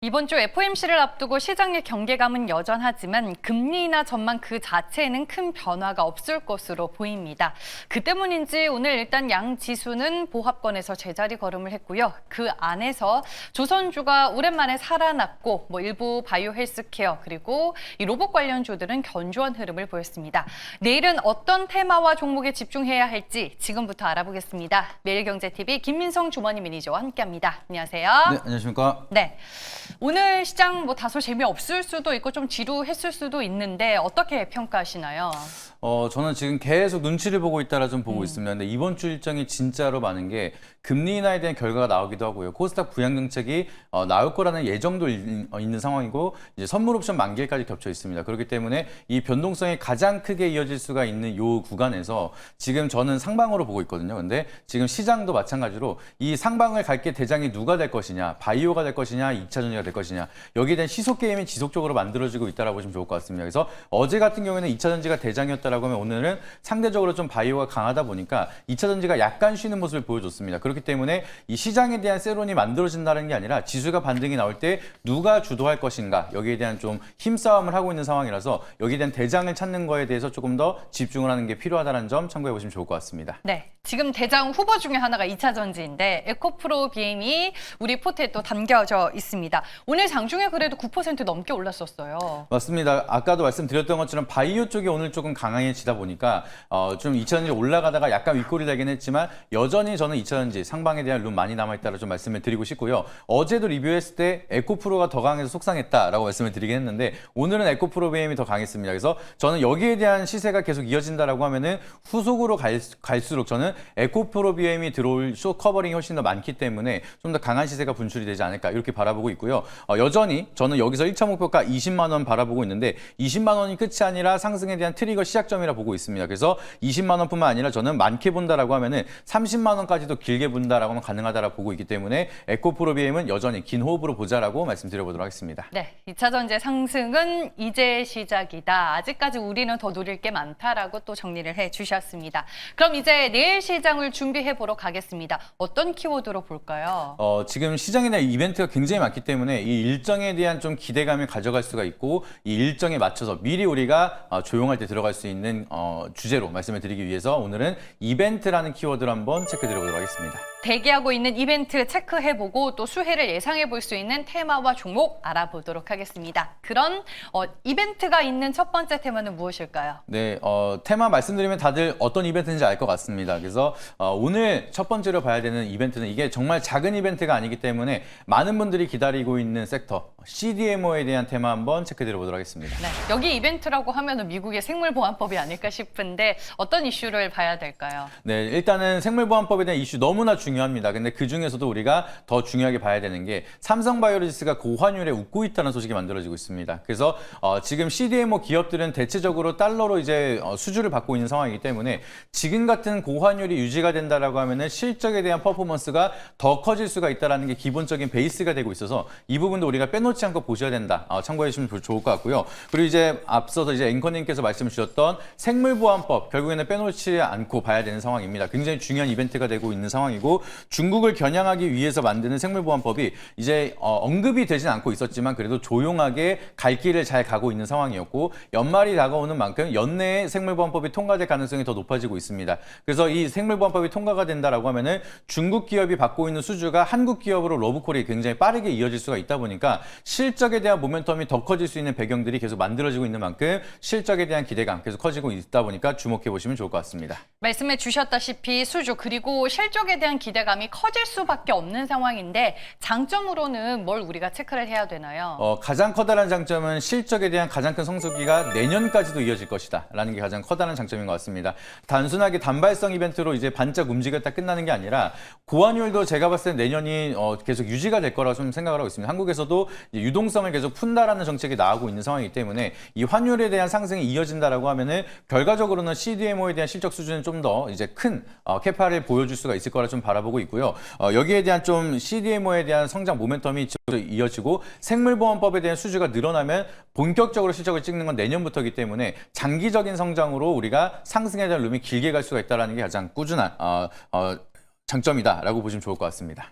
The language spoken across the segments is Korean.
이번 주 FOMC를 앞두고 시장의 경계감은 여전하지만 금리나 전망 그 자체에는 큰 변화가 없을 것으로 보입니다. 그 때문인지 오늘 일단 양 지수는 보합권에서 제자리 걸음을 했고요. 그 안에서 조선주가 오랜만에 살아났고 일부 바이오 헬스케어 그리고 이 로봇 관련주들은 견조한 흐름을 보였습니다. 내일은 어떤 테마와 종목에 집중해야 할지 지금부터 알아보겠습니다. 매일경제TV 김민성 주머니 매니저와 함께합니다. 안녕하세요. 네, 안녕하십니까? 네. 오늘 시장 다소 재미없을 수도 있고 좀 지루했을 수도 있는데 어떻게 평가하시나요? 저는 지금 계속 눈치를 보고 있다라 좀 보고 있습니다. 근데 이번 주 일정이 진짜로 많은 게 금리 인하에 대한 결과가 나오기도 하고요. 코스닥 부양 정책이 나올 거라는 예정도 있는 상황이고 이제 선물 옵션 만기일까지 겹쳐 있습니다. 그렇기 때문에 이 변동성이 가장 크게 이어질 수가 있는 요 구간에서 지금 저는 상방으로 보고 있거든요. 근데 지금 시장도 마찬가지로 이 상방을 갈 게 대장이 누가 될 것이냐, 바이오가 될 것이냐, 2차 전지가 될 것이냐, 여기에 대한 시속 게임이 지속적으로 만들어지고 있다라고 보시면 좋을 것 같습니다. 그래서 어제 같은 경우에는 2차 전지가 대장이었다라고 하면 오늘은 상대적으로 좀 바이오가 강하다 보니까 2차 전지가 약간 쉬는 모습을 보여줬습니다. 그렇기 때문에 이 시장에 대한 세론이 만들어진다는 게 아니라 지수가 반등이 나올 때 누가 주도할 것인가, 여기에 대한 좀 힘싸움을 하고 있는 상황이라서 여기에 대한 대장을 찾는 거에 대해서 조금 더 집중을 하는 게 필요하다는 점 참고해 보시면 좋을 것 같습니다. 네, 지금 대장 후보 중에 하나가 2차 전지인데 에코프로 BM이 우리 포트에 또 담겨져 있습니다. 오늘 장중에 그래도 9% 넘게 올랐었어요. 맞습니다. 아까도 말씀드렸던 것처럼 바이오 쪽이 오늘 조금 강해지다 보니까 좀 2차 전지 올라가다가 약간 윗골이 되긴 했지만 여전히 저는 2차 전지 상방에 대한 룸 많이 남아있다고 좀 말씀을 드리고 싶고요. 어제도 리뷰했을 때 에코프로가 더 강해서 속상했다라고 말씀을 드리긴 했는데 오늘은 에코프로 BM이 더 강했습니다. 그래서 저는 여기에 대한 시세가 계속 이어진다라고 하면은 후속으로 갈수록 저는 에코프로 BM이 들어올 쇼 커버링이 훨씬 더 많기 때문에 좀 더 강한 시세가 분출이 되지 않을까 이렇게 바라보고 있고요. 여전히 저는 여기서 1차 목표가 20만 원 바라보고 있는데 20만 원이 끝이 아니라 상승에 대한 트리거 시작점이라 보고 있습니다. 그래서 20만 원뿐만 아니라 저는 많게 본다라고 하면은 30만 원까지도 길게 본다라고 하면 가능하다라고 보고 있기 때문에 에코프로 BM은 여전히 긴 호흡으로 보자라고 말씀드려보도록 하겠습니다. 네, 2차 전지의 상승은 이제 시작이다. 아직까지 우리는 더 누릴 게 많다라고 또 정리를 해주셨습니다. 그럼 이제 내일 시장을 준비해 보러 가겠습니다. 어떤 키워드로 볼까요? 지금 시장에 대한 이벤트가 굉장히 많기 때문에 이 일정에 대한 좀 기대감을 가져갈 수가 있고 이 일정에 맞춰서 미리 우리가 조용할 때 들어갈 수 있는 주제로 말씀을 드리기 위해서 오늘은 이벤트라는 키워드를 한번 체크해 드려보도록 하겠습니다. 대기하고 있는 이벤트 체크해보고 또 수혜를 예상해볼 수 있는 테마와 종목 알아보도록 하겠습니다. 그런 이벤트가 있는 첫 번째 테마는 무엇일까요? 네, 테마 말씀드리면 다들 어떤 이벤트인지 알 것 같습니다. 그래서 오늘 첫 번째로 봐야 되는 이벤트는 이게 정말 작은 이벤트가 아니기 때문에 많은 분들이 기다리고 있는 섹터 CDMO에 대한 테마 한번 체크해 드려보도록 하겠습니다. 네, 여기 이벤트라고 하면은 미국의 생물보안법이 아닐까 싶은데 어떤 이슈를 봐야 될까요? 네, 일단은 생물보안법에 대한 이슈 너무나 중요합니다. 근데 그 중에서도 우리가 더 중요하게 봐야 되는 게 삼성바이오로지스가 고환율에 웃고 있다는 소식이 만들어지고 있습니다. 그래서 지금 CDMO 기업들은 대체적으로 달러로 이제 수주를 받고 있는 상황이기 때문에 지금 같은 고환율이 유지가 된다라고 하면은 실적에 대한 퍼포먼스가 더 커질 수가 있다라는 게 기본적인 베이스가 되고 있어서 이 부분도 우리가 빼놓지 않고 보셔야 된다. 참고해 주시면 좋을 것 같고요. 그리고 이제 앞서서 이제 앵커님께서 말씀 주셨던 생물보안법 결국에는 빼놓지 않고 봐야 되는 상황입니다. 굉장히 중요한 이벤트가 되고 있는 상황이고 중국을 겨냥하기 위해서 만드는 생물보안법이 이제 언급이 되진 않고 있었지만 그래도 조용하게 갈 길을 잘 가고 있는 상황이었고 연말이 다가오는 만큼 연내에 생물보안법이 통과될 가능성이 더 높아지고 있습니다. 그래서 이 생물보안법이 통과가 된다라고 하면은 중국 기업이 받고 있는 수주가 한국 기업으로 러브콜이 굉장히 빠르게 이어질 수가 있다 보니까 실적에 대한 모멘텀이 더 커질 수 있는 배경들이 계속 만들어지고 있는 만큼 실적에 대한 기대감 계속 커지고 있다 보니까 주목해 보시면 좋을 것 같습니다. 말씀해 주셨다시피 수주 그리고 실적에 대한 기대감이 커질 수밖에 없는 상황인데 장점으로는 뭘 우리가 체크를 해야 되나요? 가장 커다란 장점은 실적에 대한 가장 큰 성수기가 내년까지도 이어질 것이다 라는 게 가장 커다란 장점인 것 같습니다. 단순하게 단발성 이벤트로 이제 반짝 움직였다 끝나는 게 아니라 고환율도 제가 봤을 때 내년이 계속 유지가 될 거라고 좀 생각을 하고 있습니다. 한국에서도 유동성을 계속 푼다라는 정책이 나오고 있는 상황이기 때문에 이 환율에 대한 상승이 이어진다라고 하면은 결과적으로는 CDMO에 대한 실적 수준은 좀 더 이제 큰 캐파를 보여줄 수가 있을 거라 좀 바라보고 있고요. 여기에 대한 좀 CDMO에 대한 성장 모멘텀이 이어지고 생물보안법에 대한 수주가 늘어나면 본격적으로 실적을 찍는 건 내년부터이기 때문에 장기적인 성장으로 우리가 상승에 대한 룸이 길게 갈 수가 있다는 게 가장 꾸준한 장점이다라고 보시면 좋을 것 같습니다.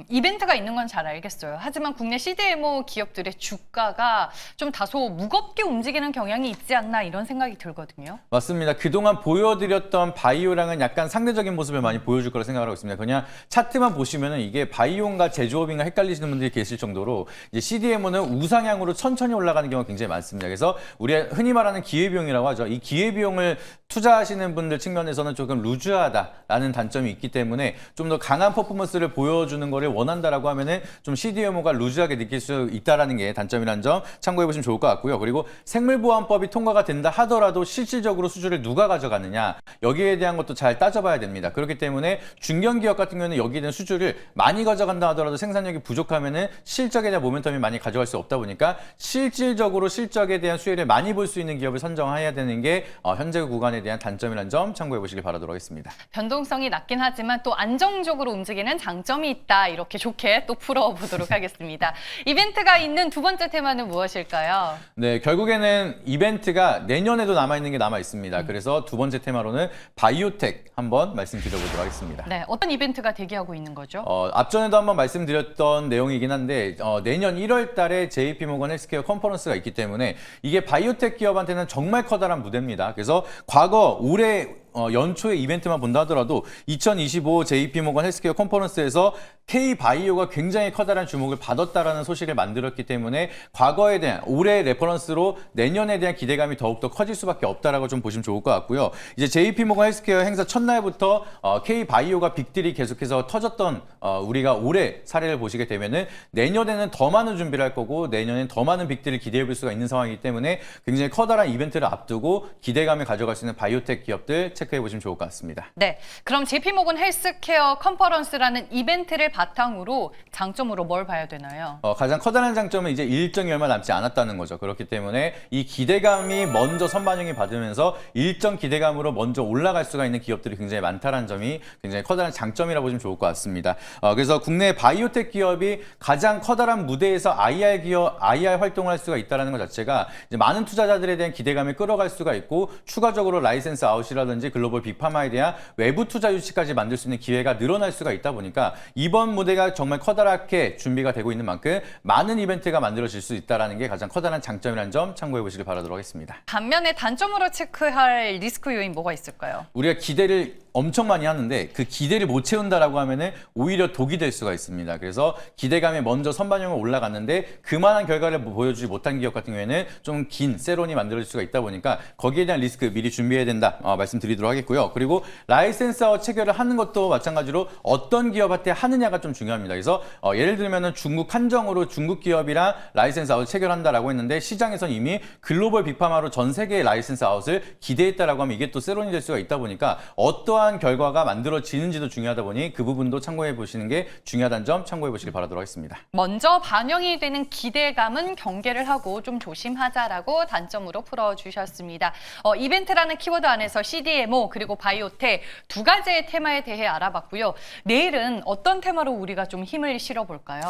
이벤트가 있는 건 잘 알겠어요. 하지만 국내 CDMO 기업들의 주가가 좀 다소 무겁게 움직이는 경향이 있지 않나 이런 생각이 들거든요. 맞습니다. 그동안 보여드렸던 바이오랑은 약간 상대적인 모습을 많이 보여줄 거라 생각을 하고 있습니다. 그냥 차트만 보시면은 이게 바이오인가 제조업인가 헷갈리시는 분들이 계실 정도로 이제 CDMO는 우상향으로 천천히 올라가는 경우가 굉장히 많습니다. 그래서 우리가 흔히 말하는 기회비용이라고 하죠. 이 기회비용을 투자하시는 분들 측면에서는 조금 루즈하다라는 단점이 있기 때문에 좀 더 강한 퍼포먼스를 보여주는 거를 원한다라고 하면은 좀 CDMO가 루즈하게 느낄 수 있다라는 게 단점이라는 점 참고해 보시면 좋을 것 같고요. 그리고 생물보안법이 통과가 된다 하더라도 실질적으로 수주를 누가 가져가느냐 여기에 대한 것도 잘 따져봐야 됩니다. 그렇기 때문에 중견기업 같은 경우는 여기에 대한 수주를 많이 가져간다 하더라도 생산력이 부족하면은 실적에 대한 모멘텀이 많이 가져갈 수 없다 보니까 실질적으로 실적에 대한 수혜를 많이 볼 수 있는 기업을 선정해야 되는 게 현재 구간에 대한 단점이라는 점 참고해 보시길 바라도록 하겠습니다. 변동성이 낮긴 하지만 또 안정적으로 움직이는 장점이 있다. 이렇게 좋게 또 풀어보도록 하겠습니다. 이벤트가 있는 두 번째 테마는 무엇일까요? 네, 결국에는 이벤트가 내년에도 남아있는 게 남아 있습니다. 그래서 두 번째 테마로는 바이오텍 한번 말씀드려보도록 하겠습니다. 네, 어떤 이벤트가 대기하고 있는 거죠? 앞전에도 한번 말씀드렸던 내용이긴 한데 내년 1월 달에 JP모건 헬스케어 컨퍼런스가 있기 때문에 이게 바이오텍 기업한테는 정말 커다란 무대입니다. 그래서 과거 올해 연초에 이벤트만 본다 하더라도 2025 JP모건 헬스케어 컨퍼런스에서 K바이오가 굉장히 커다란 주목을 받았다라는 소식을 만들었기 때문에 과거에 대한 올해 레퍼런스로 내년에 대한 기대감이 더욱더 커질 수밖에 없다라고 좀 보시면 좋을 것 같고요. 이제 JP모건 헬스케어 행사 첫날부터 K바이오가 빅딜이 계속해서 터졌던 우리가 올해 사례를 보시게 되면은 내년에는 더 많은 준비를 할 거고 내년엔 더 많은 빅딜을 기대해 볼 수가 있는 상황이기 때문에 굉장히 커다란 이벤트를 앞두고 기대감을 가져갈 수 있는 바이오텍 기업들 체크해 보시면 좋을 것 같습니다. 네, 그럼 JP모건 헬스케어 컨퍼런스라는 이벤트를 바탕으로 장점으로 뭘 봐야 되나요? 가장 커다란 장점은 이제 일정이 얼마 남지 않았다는 거죠. 그렇기 때문에 이 기대감이 먼저 선반영이 받으면서 일정 기대감으로 먼저 올라갈 수가 있는 기업들이 굉장히 많다는 점이 굉장히 커다란 장점이라고 보시면 좋을 것 같습니다. 그래서 국내 바이오텍 기업이 가장 커다란 무대에서 IR 활동을 할 수가 있다는 것 자체가 이제 많은 투자자들에 대한 기대감을 끌어갈 수가 있고 추가적으로 라이센스 아웃이라든지 글로벌 빅파마에 대한 외부 투자 유치까지 만들 수 있는 기회가 늘어날 수가 있다 보니까 이번 무대가 정말 커다랗게 준비가 되고 있는 만큼 많은 이벤트가 만들어질 수 있다는 게 가장 커다란 장점이라는 점 참고해 보시길 바라도록 하겠습니다. 반면에 단점으로 체크할 리스크 요인 뭐가 있을까요? 우리가 기대를 엄청 많이 하는데 그 기대를 못 채운다라고 하면은 오히려 독이 될 수가 있습니다. 그래서 기대감이 먼저 선반영을 올라갔는데 그만한 결과를 보여주지 못한 기업 같은 경우에는 좀 긴 세론이 만들어질 수가 있다 보니까 거기에 대한 리스크 미리 준비해야 된다 말씀드리도록 하겠고요. 그리고 라이센스와 체결을 하는 것도 마찬가지로 어떤 기업한테 하느냐가 좀 중요합니다. 그래서 예를 들면은 중국 한정으로 중국 기업이랑 라이센스 아웃 체결한다라고 했는데 시장에서는 이미 글로벌 빅파마로 전 세계의 라이센스 아웃을 기대했다라고 하면 이게 또 세론이 될 수가 있다 보니까 어떠한 결과가 만들어지는지도 중요하다 보니 그 부분도 참고해 보시는 게 중요하다는 점 참고해 보시길 바라도록 하겠습니다. 먼저 반영이 되는 기대감은 경계를 하고 좀 조심하자라고 단점으로 풀어주셨습니다. 이벤트라는 키워드 안에서 CDMO 그리고 바이오텍 두 가지의 테마에 대해 알아봤고요. 내일은 어떤 테마로 우리가 좀 힘을 실어볼까요?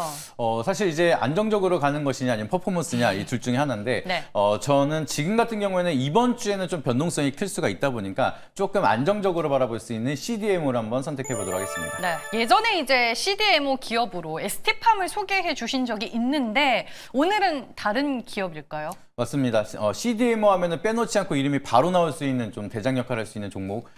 사실 이제 안정적으로 가는 것이냐 아니면 퍼포먼스냐 이 둘 중에 하나인데 네. 저는 지금 같은 경우에는 이번 주에는 좀 변동성이 클 수가 있다 보니까 조금 안정적으로 바라볼 수 있는 CDMO를 한번 선택해 보도록 하겠습니다. 네, 예전에 이제 CDMO 기업으로 ST팜을 소개해 주신 적이 있는데 오늘은 다른 기업일까요? 맞습니다. CDMO 하면은 빼놓지 않고 이름이 바로 나올 수 있는 좀 대장 역할을 할 수 있는 종목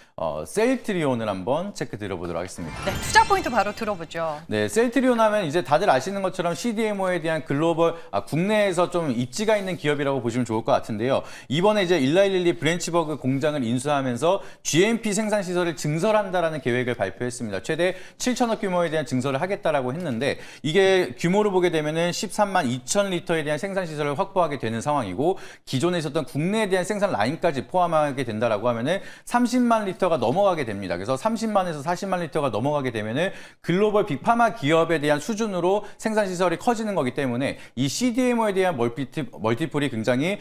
셀트리온을 한번 체크 드려보도록 하겠습니다. 네, 투자 포인트 바로 들어보죠. 네, 셀트리온 하면 이제 다들 아시는 것처럼 CDMO에 대한 글로벌 국내에서 좀 입지가 있는 기업이라고 보시면 좋을 것 같은데요. 이번에 이제 일라이릴리 브랜치버그 공장을 인수하면서 GMP 생산 시설을 증설한다라는 계획을 발표했습니다. 최대 7천억 규모에 대한 증설을 하겠다라고 했는데 이게 규모로 보게 되면은 13만 2천 리터에 대한 생산 시설을 확보하게 되는 상황이고 기존에 있었던 국내에 대한 생산 라인까지 포함하게 된다라고 하면은 30만 리터가 넘어가게 됩니다. 그래서 30만에서 40만 리터가 넘어가게 되면은 글로벌 빅파마 기업에 대한 수준으로 생산 시설이 커지는 거기 때문에 이 CDMO에 대한 멀티플이 굉장히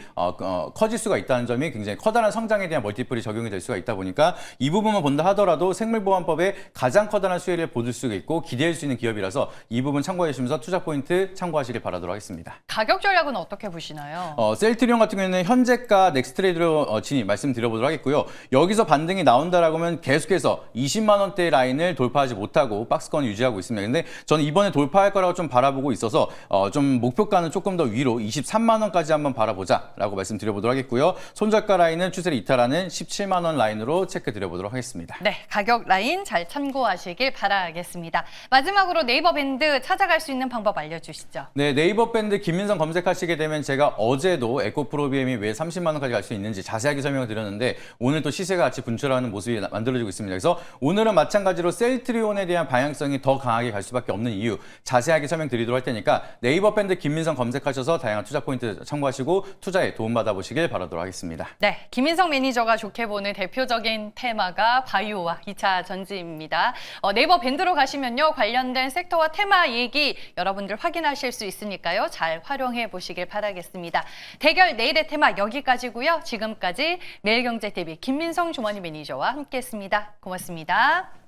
커질 수가 있다는 점이 굉장히 커다란 성장에 대한 멀티플이 적용이 될 수가 있다 보니까 이 부분만 본다 하더라도 생물보안법에 가장 커다란 수혜를 보실 수 있고 기대할 수 있는 기업이라서 이 부분 참고해 주시면서 투자 포인트 참고하시길 바라도록 하겠습니다. 가격 전략은 어떻게 보시나요? 셀트리온 같은 경우에는 현재가 넥스트레이드로 진입 말씀드려보도록 하겠고요. 여기서 반등이 나온다라고 하면 계속해서 20만 원대 라인을 돌파하지 못하고 박스권을 유지하고 있습니다. 근데 저는 이번에 돌파할 거라고 좀 바라보고 있어서 좀 목표가는 조금 더 위로 23만 원까지 한번 바라보자라고 말씀드려보도록 하겠고요. 손절가 라인은 추세를 이탈하는 17만 원 라인으로 체크드려보도록 하겠습니다. 네, 가격 라인 잘 참고하시길 바라겠습니다. 마지막으로 네이버 밴드 찾아갈 수 있는 방법 알려주시죠. 네, 네이버 밴드 김민성 검색하시게 되면 제가 어제도 에코프로비엠이 왜 30만 원까지 갈 수 있는지 자세하게 설명을 드렸는데 오늘 또 시세가 같이 분출하는 모습이 만들어지고 있습니다. 그래서 오늘은 마찬가지로 셀트리온에 대한 방향성이 더 강하게 갈 수밖에 없는 이유 자세하게 설명드리도록 할 테니까 네이버 밴드 김민성 검색하셔서 다양한 투자 포인트 참고하시고 투자에 도움받아 보시길 바라도록 하겠습니다. 네, 김인성 매니저가 좋게 보는 대표적인 테마가 바이오와 2차 전지입니다. 네이버 밴드로 가시면요. 관련된 섹터와 테마 얘기 여러분들 확인하실 수 있으니까요. 잘 활용해 보시길 바라겠습니다. 대결 내일의 테마 여기까지고요. 지금까지 매일경제TV 김민성 주머니 매니저와 함께했습니다. 고맙습니다.